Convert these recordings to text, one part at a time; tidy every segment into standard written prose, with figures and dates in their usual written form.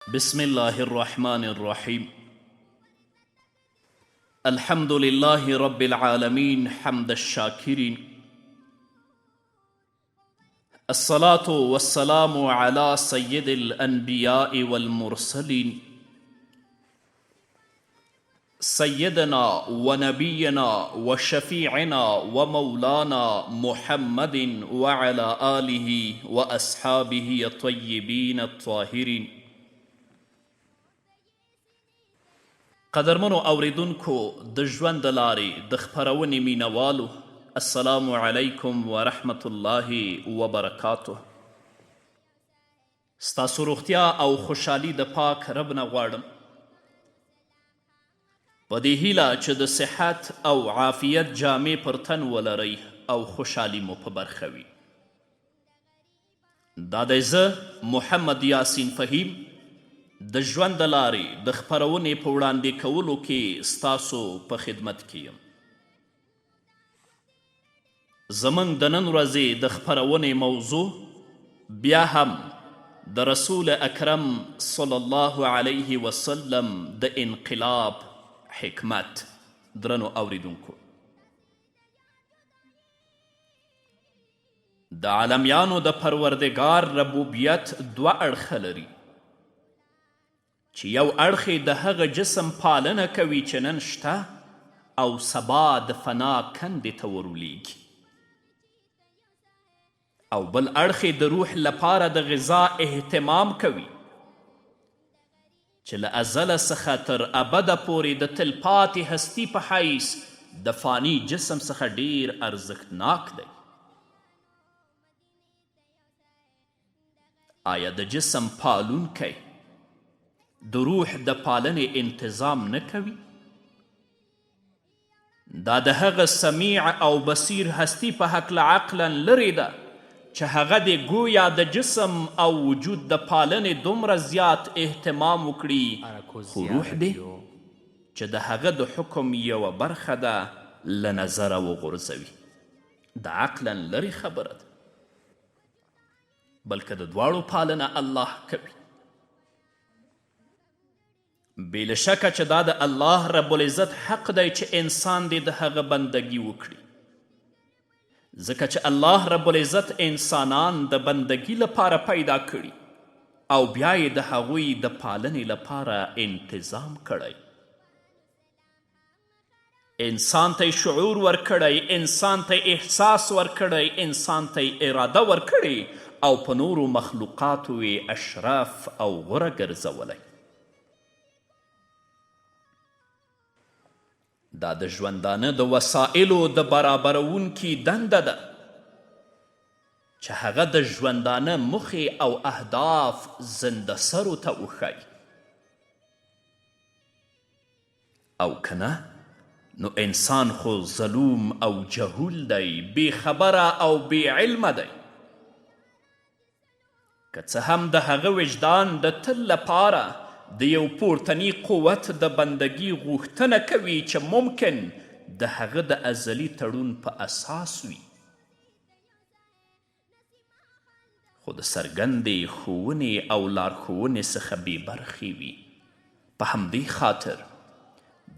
بسم الله الرحمن الرحيم. الحمد لله رب العالمين حمد الشاكرين. الصلاة والسلام على سيد الأنبياء والمرسلين سيدنا ونبينا وشفيعنا ومولانا محمد وعلى آله وأصحابه الطيبين الطاهرين. قدرمنو اوریدونکو د ژوند د لارې د خپرونې مینوالو، السلام علیکم ورحمت الله وبرکاته. ستاسو روغتیا او خوشحالي د پاک رب نه غواړم، په دې هیله چې د صحت او عافیت جامې پر تن ولرئ او خوشحالي مو په برخه وي. دا دی زه محمد یاسین فهیم د ژوند د لارې د خپرونې په وړاندې کولو کې ستاسو په خدمت کې یم. زموږ د نن ورځې د خپرونې موضوع بیا هم د رسول اکرم صلی الله علیه وسلم د انقلاب حکمت. درنو اوریدونکو، د عالمیانو د پروردګار ربوبیت دوه اړخه لري، چې یو اړخ یې د هغه جسم پالنه کوي چې نن شته او سبا د فنا کندې ته ورولېږي، او بل اړخ یې د روح لپاره د غذا اهتمام کوي، چې له ازله څخه تر ابده پورې د تلپاتې هستي په حیث د فانی جسم څخه ډیر ارزښتناک دی. آیا د جسم پالونکی د روح د پالنې انتظام نه کوي؟ دا د هغه سمیع او بصیر هستی په هکله عقلا لرې ده چې هغه د گویا د جسم او وجود د پالنې دومره زیات اهتمام وکړي، خو روح دی چې د هغه د حکم یوه برخه ده له نظره وغورځوي. د عقلا لرې خبره ده، بلکې د دواړو پالنه الله کوي. بې له شکه چې دا د الله رب العزت حق دی چې انسان دې د هغه بندگی وکړي، ځکه چې الله رب العزت انسانان د بندگی لپاره پیدا کړي او بیا یې د هغوی د پالنې لپاره انتظام کړی. انسان ته شعور ورکړی، انسان ته احساس ورکړی، انسان ته اراده ورکړی او په نورو مخلوقاتو یې اشرف او غوره ګرځولی. دا د ژوندانه د وسایلو د برابرونکي دنده ده چې هغه د ژوندانه موخې او اهداف زنده سرو ته وښایي، او که نه نو انسان خو ظلوم او جهول دی، بې خبره او بې علمه دی. که څه هم د هغه وجدان د تل لپاره د یو پورتني قوت د بندگی غوښتنه کوي چې ممکن د هغه د ازلي تړون په اساس وي، خو د څرګندې ښوونې او لارښوونې څخه بې برخې وي. په همدې خاطر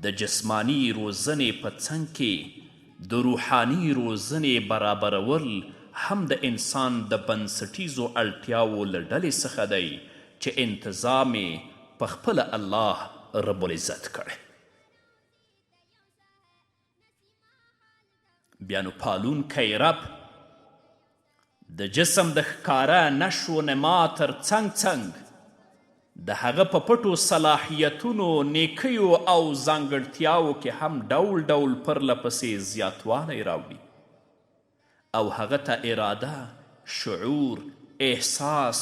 د جسمانی روزنې په څنګ کې د روحاني روزنې برابرول هم د انسان د بنسټیزو اړتیاوو له ډلې څخه دی چې انتظام په خپله الله رب العزت کړی. بیا نو پالونکی رب د جسم د ښکاره نشو نما تر څنګ د هغه په پټو صلاحیتونو، نیکیو او ځانګړتیاوو کې هم ډول ډول پرله پسې زیاتوالی راوړي او هغه ته اراده، شعور، احساس،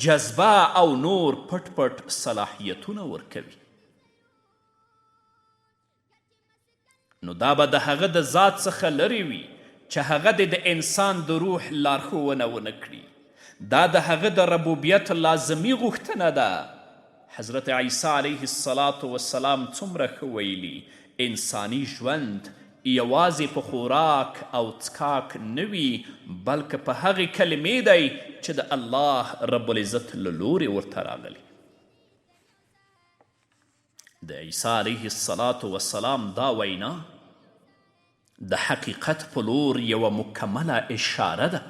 جذبه او نور پټ پټ صلاحیتونه ورکوي. نو دا به د هغه د ذات څخه لرې وي چې هغه د انسان د روح لارښوونه ونه کړي. دا د هغه د ربوبیت لازمي غوښتنه ده. حضرت عیسی علیه السلام څومره ښه ویلي، انساني ژوند یوازې په خوراک او څکاک نه وي، بلکې په هغې کلمې دی چې د الله رب العزت له لورې ورته راغلی. د عیسی علیه السلام دا وینا د حقیقت په لور یوه مکمله اشاره ده.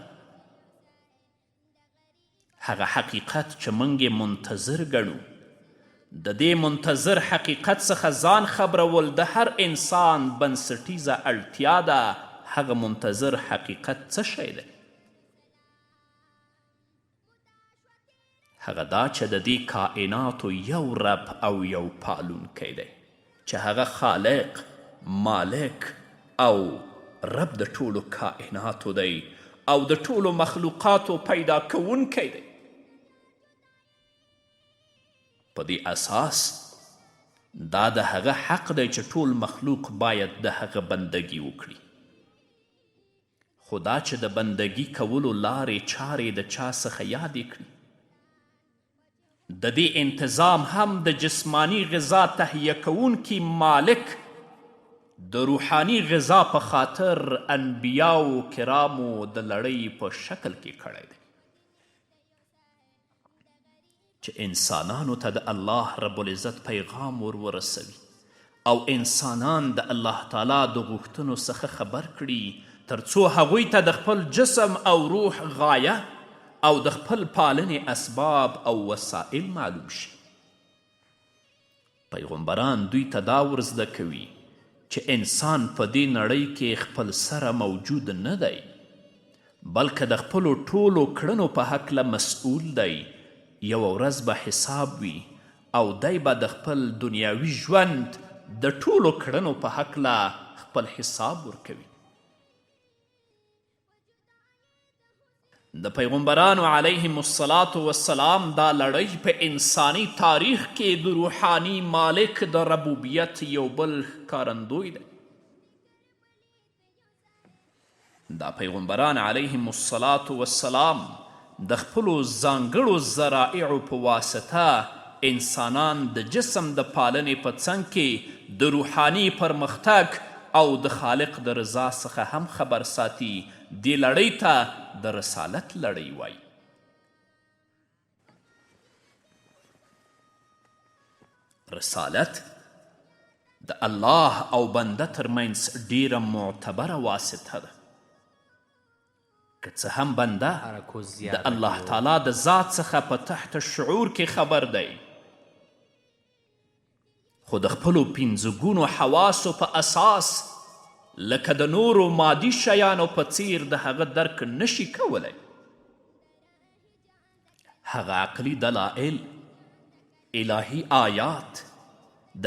هغه حقیقت چې موږ یې منتظر ګڼو، د دې منتظر حقیقت څخه ځان خبرول د هر انسان بنسټیزه اړتیا ده. هغه منتظر حقیقت څه شی دی؟ هغه دا چې د دې کائناتو یو رب او یو پالونکی دی، چې هغه خالق، مالک او رب د ټولو کائناتو دی او د ټولو مخلوقاتو پیدا کوونکی دی. په دې اساس دا د هغه حق دی چې ټول مخلوق باید د هغه بندگی وکړي. خو دا چې د بندگی کولو لارې چارې د چا څخه یادې کړي، د دې انتظام هم د جسمانی غذا تهیه کوونکي مالک د روحانی غذا په خاطر انبیاو کرامو د لړۍ په شکل کې کړی دی، چې انسانانو ته د الله رب العزت پیغام ورسوي او انسانان د الله تعالی د غوښتنو څخه خبر کړي، تر څو هغوی ته د خپل جسم او روح غایه او د خپل پالنې اسباب او وسایل معلوم شي. پیغمبران دوی ته دا ورزده کوي چې انسان په دې نړۍ کې خپل سره موجود نه دی، بلکې د خپلو ټولو کړنو په هکله مسئول دی. یوه ورځ به حساب وي او دی به د خپل دنیاوي ژوند د ټولو کړنو په هکله خپل حساب ورکوي. د پیغمبرانو علیهم السلام دا لړۍ په انسانی تاریخ کې د روحانی مالک د ربوبیت یو بل ښکارندوی دی. دا پیغمبران علیهم السلام د خپلو ځانګړو ذرائعو په واسطه انسانان د جسم د پالنې په څنګ کې د روحانی پرمختګ او د خالق د رضا څخه هم خبر ساتي. دې لړۍ ته د رسالت لړۍ وایي. رسالت د الله او بنده ترمنځ ډیره معتبره واسطه ده. که څه هم بنده د الله تعالی د ذات څخه په تحت شعور کې خبر دی، خو د خپلو پنځه ګونو حواسو په اساس لکه د نورو مادي شیانو په څیر د هغه درک نشي کولی. هغه عقلي دلایل، الهي آیات،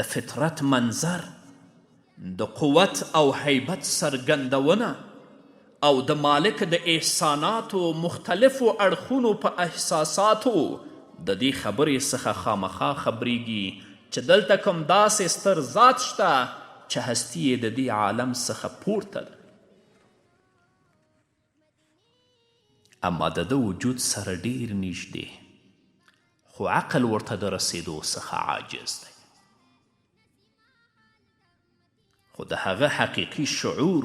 د فطرت منظر، د قوت او هیبت څرګندونه او د مالک د احساناتو مختلفو اړخونو په احساساتو د دې خبرې څخه خامخا خبریږي چې دلته کوم داسې ستر ذات شته چې هستی یې د دې عالم څخه پورته ده، اما د ده وجود سره ډیر نږدې، خو عقل ورته د رسیدو څخه عاجز دی. خو د هغه حقیقي شعور،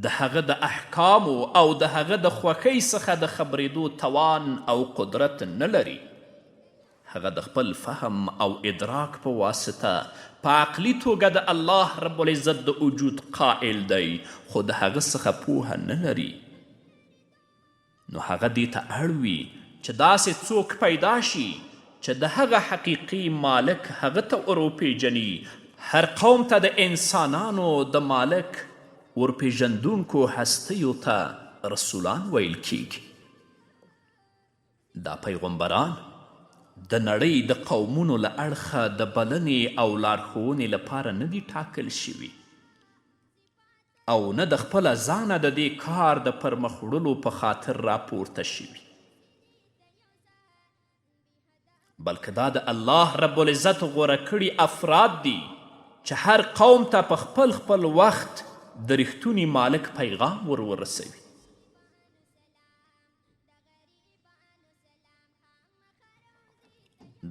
د هغه د احکامو او د هغه د خوښۍ څخه د خبرېدو توان او قدرت نه لري. هغه د خپل فهم او ادراک په واسطه په عقلي توګه د الله رب العزت د وجود قائل دی، خو د هغه څخه پوهه نه لري. نو هغه دې ته اړ وي چې داسې څوک پیدا شي چې د هغه حقیقي مالک هغه ته وروپېژني. هر قوم ته د انسانانو د مالک ورپېژندونکو هستیو ته رسولان ویل کیږي. دا پیغمبران د نړۍ د قومونو له اړخه د بلنې او لارښوونې لپاره نه دي ټاکل شوي او نه د خپله ځانه د دې کار د پرمخ وړلو په خاطر راپورته شوي، بلکې دا د الله رب العزت غوره کړي افراد دي چې هر قوم ته په خپل خپل وخت د رښتوني مالک پیغام ورسوي.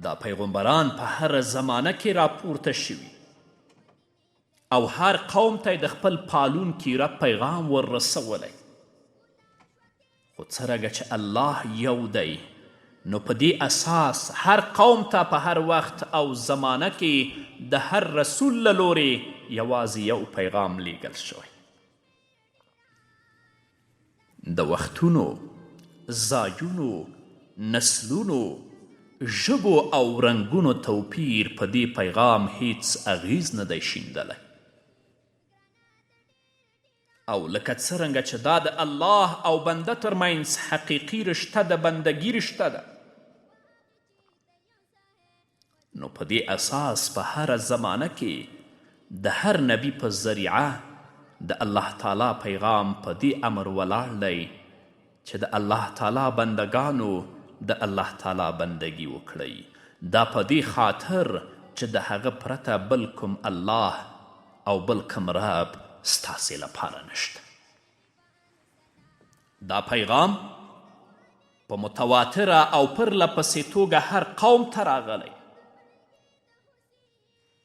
دا پیغمبران په هر زمانه کې راپورته شوي او هر قوم ته د خپل پالونکي رب پیغام ورسولی. خو څرنګه چې الله یو دی، نو په دې اساس هر قوم ته په هر وخت او زمانه کې د هر رسول له لورې یوازې یو پیغام لیږل شوی. د وختونو، ځایونو، نسلونو، ژبو او رنګونو توپیر په دې پیغام هیڅ اغیز نه دی شیندلی. او لکه څرنګه چې دا د الله او بنده ترمنځ حقیقي رشته د بندګي رشته ده، نو په دې اساس په هره زمانه کې د هر نبی په ذریعه د الله تعالی پیغام په دې امر ولاړ دی چې د الله تعالی بندگانو د الله تعالی بندگی وکړئ. دا په دې خاطر چې د هغه پرته بل کوم الله او بل کوم رب ستاسې لپاره نشته. دا پیغام په متواتره او پرله پسې توګه هر قوم ته راغلی.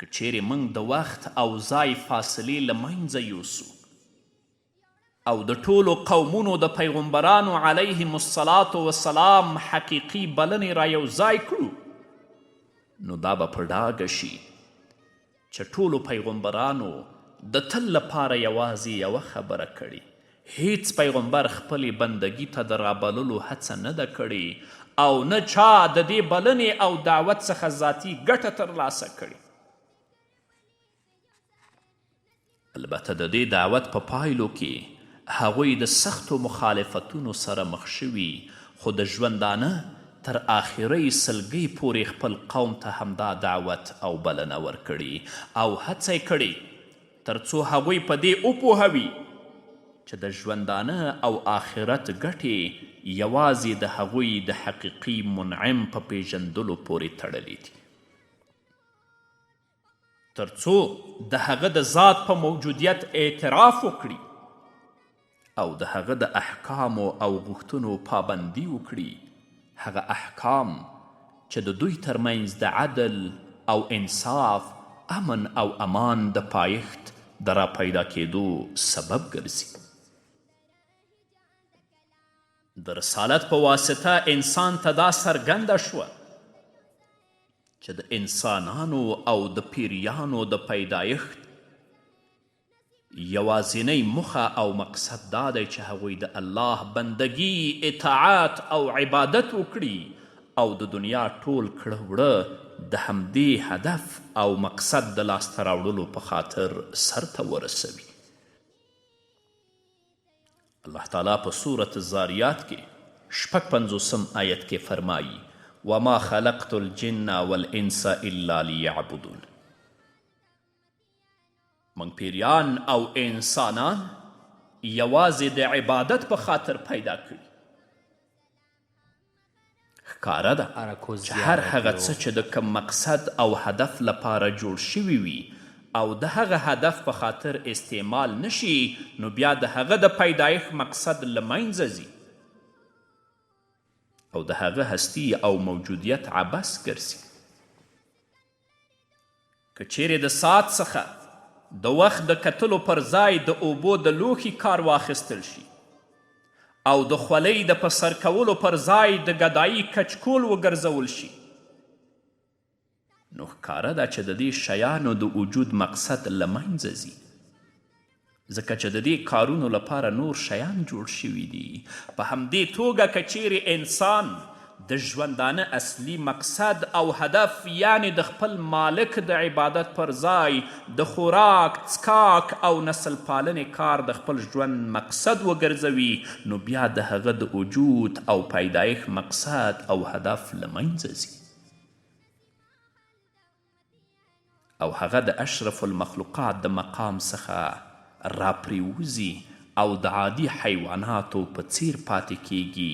که چیرې موږ د وخت او ځای فاصلې له منځه یوسو او د ټولو قومونو د پیغمبرانو علیهم الصلاة والسلام حقیقي بلنې را یو ځای کړو، نو دا به په ډاګه شي چې ټولو پیغمبرانو د تل لپاره یوازې یوه خبره کړې. هیڅ پیغمبر خپلې بندگی ته د رابللو هڅه نه ده کړې او نه چا د دې بلنې او دعوت څخه ذاتي ګټه ترلاسه کړې. البته د دې دعوت په پایلو کې هغوی د سختو مخالفتونو سره مخ شوي، خو د ژوندانه تر آخري سلګۍ پورې خپل قوم ته همدا دعوت او بلنه ورکړي او هڅه یې کړې تر څو هغوی په دې وپوهوي چې د ژوندانه او آخرت ګټې یوازې د هغوی د حقیقي منعم په پیژندلو پورې تړلي دي، تر څو د هغه د ذات په موجودیت اعتراف وکړي او د هغه د احکامو او غوښتنو پابندي وکړي، هغه احکام چې د دوی ترمنځ د عدل او انصاف، امن او امان د پایښت د راپیدا کېدو سبب ګرځي. د رسالت په واسطه انسان ته دا څرګنده شوه چې د انسانانو او د پیریانو د پیدایښت یوازینی موخه او مقصد دا دی چې هغوی د الله بندگی، اطاعت او عبادت وکړي او د دنیا ټول کړه وړه د همدې هدف او مقصد د لاسته راوړلو په خاطر سرته ورسوي. الله تعالی په سورة الزاریات کې 56 آیت کې فرمایي: وما خلقت الجن والانس الا لیعبدون. من پیریان او انسانان یوازې د عبادت په خاطر پیدا کړي. ښکاره ده چې هر هغه څه چې د کوم مقصد او هدف لپاره جوړ شوي وي او د هغه هدف په خاطر استعمال نشي، نو بیا د هغه د پیدایښت مقصد له منځه ځي او د هغه هستی او موجودیت عبث ګرځي. که چیرې د ساعت څخه د وخت د کتلو پر ځای د اوبو د لوښي کار واخیستل شي او د خولۍ د په سر کولو پر ځای د ګدایي کچکول وګرځول شي، نو ښکاره ده چې د دې شیانو د وجود مقصد له منځه ځي، ځکه چې د دې کارونو لپاره نور شیان جوړ شوي دي. په همدې توګه که چیرې انسان د ژوندانه اصلي مقصد او هدف یعنی د خپل مالک د عبادت پر ځای د خوراک، څکاک او نسل پالنې کار د خپل ژوند مقصد وګرځوي، نو بیا د هغه د وجود او پیدایښت مقصد او هدف له منځه ځي او هغه د اشرف المخلوقات د مقام څخه راپریوزي او د عادي حیواناتو په څیر پاتې کیږي،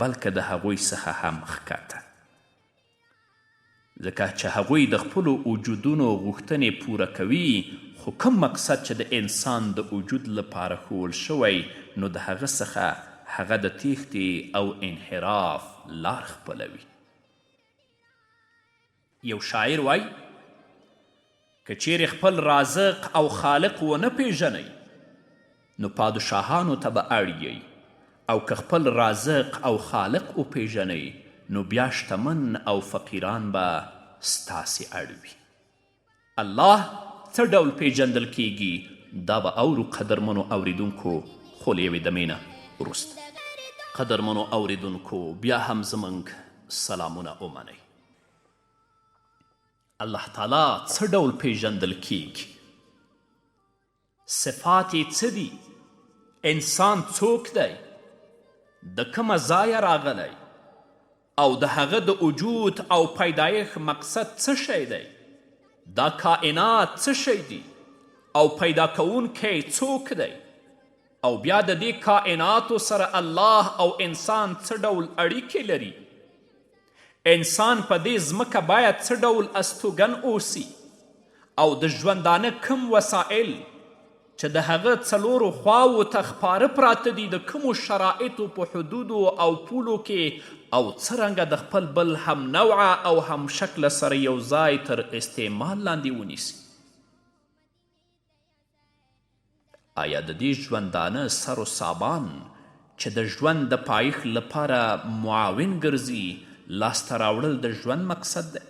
بلکې د هغوی څخه هم ښکته، ځکه چې هغوی د خپلو وجودونو غوښتنې پوره کوي، خو کوم مقصد چې د انسان د وجود لپاره ښوول شوی، نو د هغه څخه هغه د تیښتې او انحراف لار خپلوي. یو شاعر وایي: که چیرې خپل رازق او خالق ونه پیژنئ، نو پادشاهانو ته به اړ او که خپل رازق او خالق وپیژنئ، نو بیا شتمن او فقیران به ستاسې اړ وي. الله څه ډول پیژندل کیږي دا به اورو قدرمنو اوریدونکو خو له یوې دمې نه وروسته. قدرمنو اوریدونکو بیا هم زموږ سلامونه ومنئ. الله تعالی څه ډول پیژندل کیږي؟ صفات یې څه دي؟ انسان څوک دی؟ د کومه ځایه راغلی؟ او د هغه د وجود او پیدایښت مقصد څه شی دی؟ دا کائنات څه شی دی؟ او پیدا کوونکی څوک دی؟ او بیا د دې کائناتو سره الله او انسان څه ډول اړیکې لري؟ انسان په دې ځمکه باید څه ډول استوګن اوسي؟ او د ژوندانه کوم وسایل چې د هغه څلورو خواوو ته خپاره پراته دي د کومو شرایطو په حدودو او پولو کې او څرنګه د خپل بل هم نوعه او هم شکله سره یو ځای تر استعمال لاندې ونیسي؟ آیا د دې ژوندانه سر و سامان چې د ژوند د پایښت لپاره معاون ګرځي لاسته راوړل د ژوند مقصد دی؟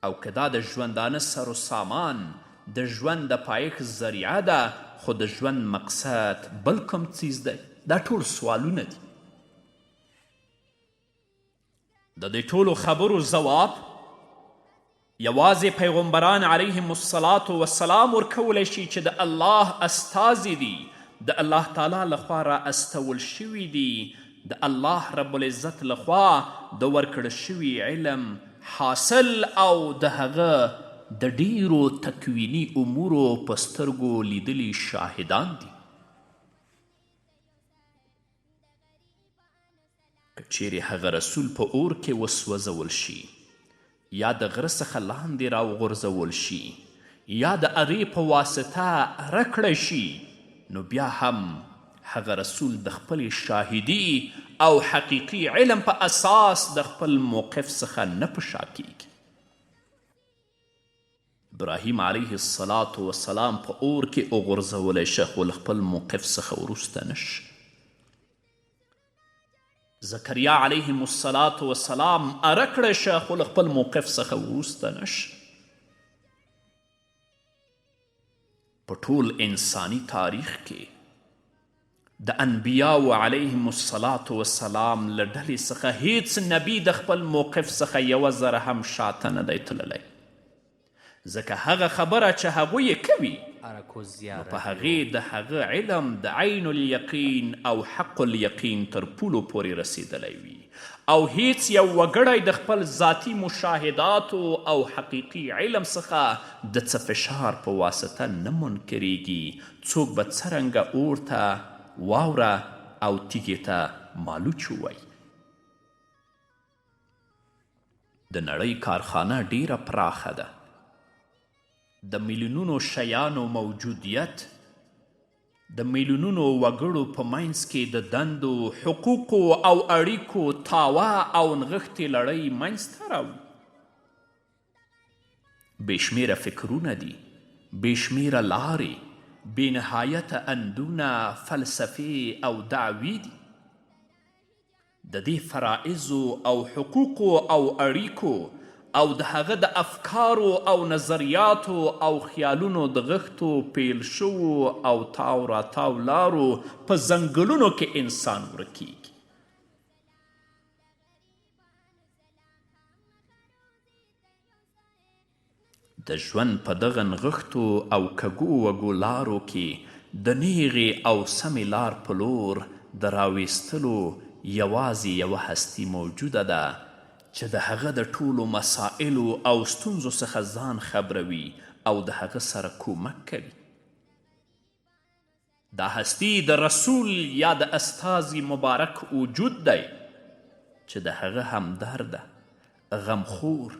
او که دا د ژوندانه سر و سامان د ژوند د پایښت ذریعه ده خو د ژوند مقصد بل کوم څیز دی؟ دا ټول سوالونه دي. د دې ټولو خبرو ځواب یوازې پیغمبران علیهم الصلاة والسلام ورکولی شي چې د الله استازي دي، د الله تعالی لخوا را استول شوي دي، د الله رب العزت لخوا د ورکړل شوي علم حاصل او د هغه د ډیرو تکویني امورو په سترګو لیدلي شاهدان دي. که چیرې هغه رسول په اور کې وسوځول شي یا د غره څخه لاندې راوغورځول شي یا د ارې په واسطه اره کړی شي نو بیا هم هغه رسول د خپل شاهدي او حقیقي علم په اساس د خپل موقف څخه نه په شا کیږي. ابراهیم علیه الصلاة والسلام په اور کې وغورځولی شه خو له خپل موقف څخه وروسته نشه. زکریا علیهم الصلاة والسلام اره کړی شه خو له خپل موقف څخه وروسته نشه. په ټول انساني تاریخ کې د انبیاو علیهم الصلاة والسلام له ډلې څخه هیڅ نبی د خپل موقف څخه یوه ذره هم شاته نه دی تللی، ځکه هغه خبره چې هغوی یې کوي نو په هغې د هغه علم د عین الیقین او حق الیقین تر پولو پورې رسیدلی وي او هیڅ یو وګړی د خپل ذاتی مشاهداتو او حقیقي علم څخه د څه فشار په واسطه نه منکریږي. څوک به څرنګه اور ته واوره او تیږې ته مالوچ ووایي. د نړۍ کارخانه ډیره پراخه ده. د میلیونونو شیانو موجودیت د میلیونونو وګړو په منځ کې د دندو، حقوقو او اړیکو تاوه او نغښتې لړۍ منځته راوړي. بېشمېره فکرونه دي، بېشمېره لارې، بېنهایته اندونه، فلسفې او دعوې دي. د دې فرائضو او حقوقو او اړیکو او د هغه د افکارو او نظریاتو او خیالونو د غښتو پیل شوو او تاو راتاو لارو په ځنګلونو کې انسان ورکیږي. د ژوند په دغه نغښتو او کږو وږو لارو کې د نیغې او سمې لار په لور د راویستلو یوازې یوه هستي موجوده ده چې د هغه د ټولو مسائلو او ستونزو څخه ځان خبروي او د هغه سره کومک کوي. دا هستی د رسول یا د استازي مبارک وجود دی چې د هغه همدرده، غمخور،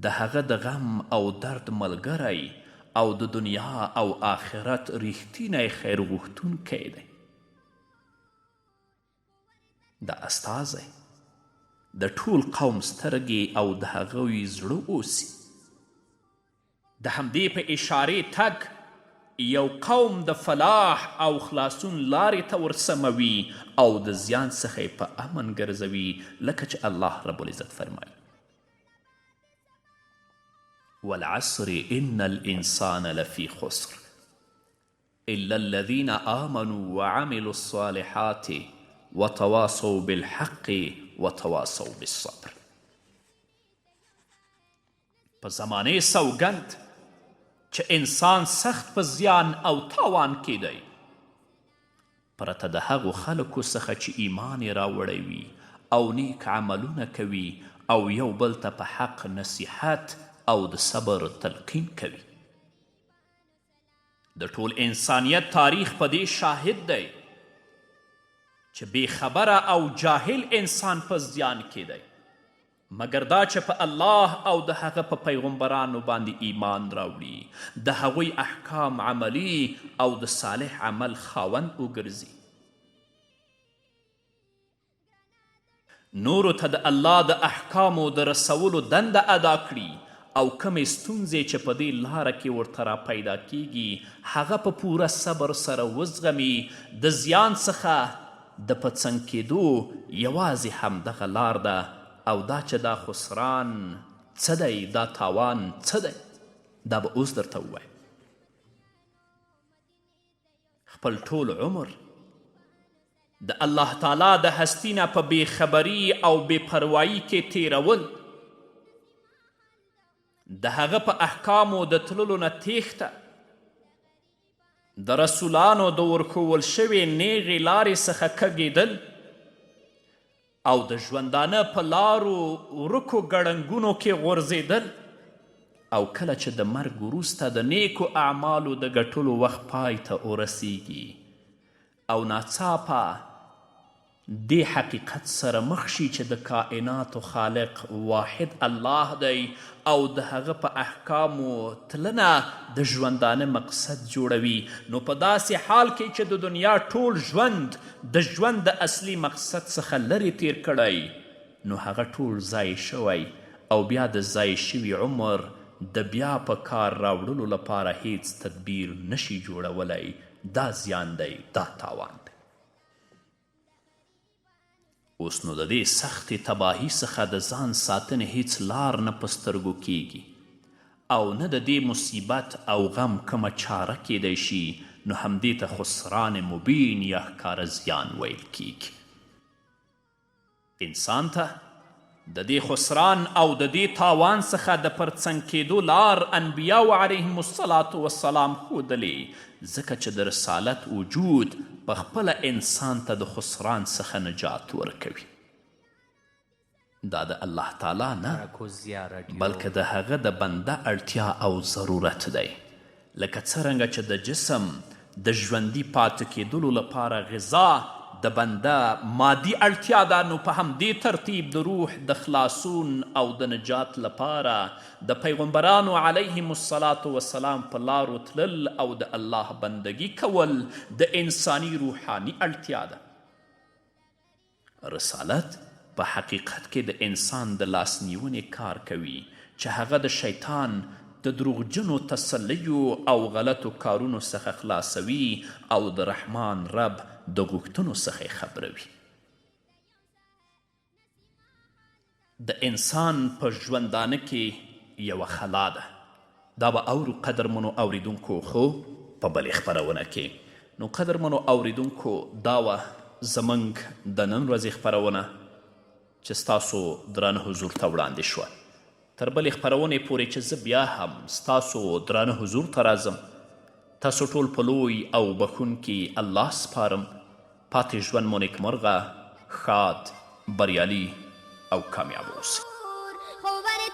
د هغه د غم او درد ملګری او د دنیا او آخرت ریښتینی خیر غوښتونکی دی. د استازی د ټول قوم سترګې او د هغوی زړه اوسي. د همدې په اشارې تګ یو قوم د فلاح او خلاصون لارې ته ورسموي او د زیان څخه یې په امن ګرځوي، لکه چې الله رب العزت فرمایي والعصر ان الانسان لفی خسر الا الذين آمنوا وعملوا الصالحات وتواصوا بالحق وتواصوا بالصبر. په زمانې سوګند چې انسان سخت په زیان او تاوان کې دی، پرته د هغو خلکو څخه چې ایمان یې راوړی وي او نیک عملونه کوي او یو بل ته په حق نصیحت او د صبر تلقین کوي. د ټول انسانیت تاریخ په دې شاهد دی چې بې خبره او جاهل انسان په زیان کې دی، مګر دا چې په الله او د هغه په پیغمبرانو باندې ایمان راوړي، د هغوی احکام عملی او د صالح عمل خاوند وګرځي. نورو ته د الله د احکامو د رسولو دنده ادا کړي او کمې ستونزې چې په دې لاره کې ورته را پیدا کیږي هغه په پوره صبر سره وزغمي. د زیان څخه د په څنګ کېدو یوازې همدغه لار ده، او دا چې دا خسران څه دی، دا تاوان څه دی، دا به اوس درته ووایم. خپل ټول عمر د الله تعالی د هستي نه په بېخبري او بېپروایي کې تیرول، د هغه په احکامو د تللو نه تیښته، د رسولانو د ورښول شوې نیغې لارې څخه کږېدل او د ژوندانه په لارو ورکو ګړنګونو کې غورځېدل، او کله چې د مرګ وروسته د نیکو اعمالو د ګټلو وخت پای ته ورسیږي او ناڅاپه دې حقیقت سره مخ شي چې د کائناتو خالق واحد الله دی او د هغه په احکامو تلنه د ژوندانه مقصد جوړوي، نو په داسې حال کې چې د دنیا ټول ژوند د ژوند د اصلي مقصد څخه لرې تیر کړی، نو هغه ټول ضایع شوی او بیا د ضایع شوي عمر د بیا په کار راوړلو لپاره هیڅ تدبیر نشي جوړولی. دا زیان دی، دا تاوان دی. اوس نو د دې سختې تباهي څخه د ځان ساتنې هیڅ لار نه په سترګو کیږي او نه د دې مصیبت او غم کومه چاره کیدی شي، نو همدې ته خسران مبین یا ښکاره زیان ویل کیږي. انسان ته د دې خسران او د دې تاوان څخه د پرڅنګ کېدو لار انبیاو علیهم الصلاة والسلام ښودلې، ځکه چې د رسالت وجود پخپله انسان ته د خسران څخه نجات ورکوي. دا د الله تعالی نه بلکې د هغه د بنده اړتیا او ضرورت دی. لکه څرنګه چې د جسم د ژوندي پاتې کېدلو لپاره غذا د بنده مادي اړتیا ده، نو په همدې ترتیب د روح د خلاصون او د نجات لپاره د پیغمبرانو علیهم الصلاة والسلام په لارو تلل او د الله بندگی کول د انساني روحاني اړتیا ده. رسالت په حقیقت کې د انسان د لاسنیونې کار کوي چې هغه د شیطان د دروغجنو تسلیو او غلطو کارونو څخه خلاصوي او د رحمان رب د غوښتنو څخه خبروي. د انسان په ژوندانه کې یوه خلا ده، دا به اورو قدرمنو اوریدونکو. خو په بلې خپرونه کې نو قدرمنو اوریدونکو دا وه زموږ د نن ورځې خپرونه چې ستاسو درانه حضور ته وړاندې شوه. تر بلې خپرونې پورې چې زه بیا هم ستاسو درانه حضور ته راځم، تاسو ټول په لوی او بخونکي الله سپارم. پاتې ژوند مو نیکمرغه، ښاد، بریالي او کامیاب اوسئ.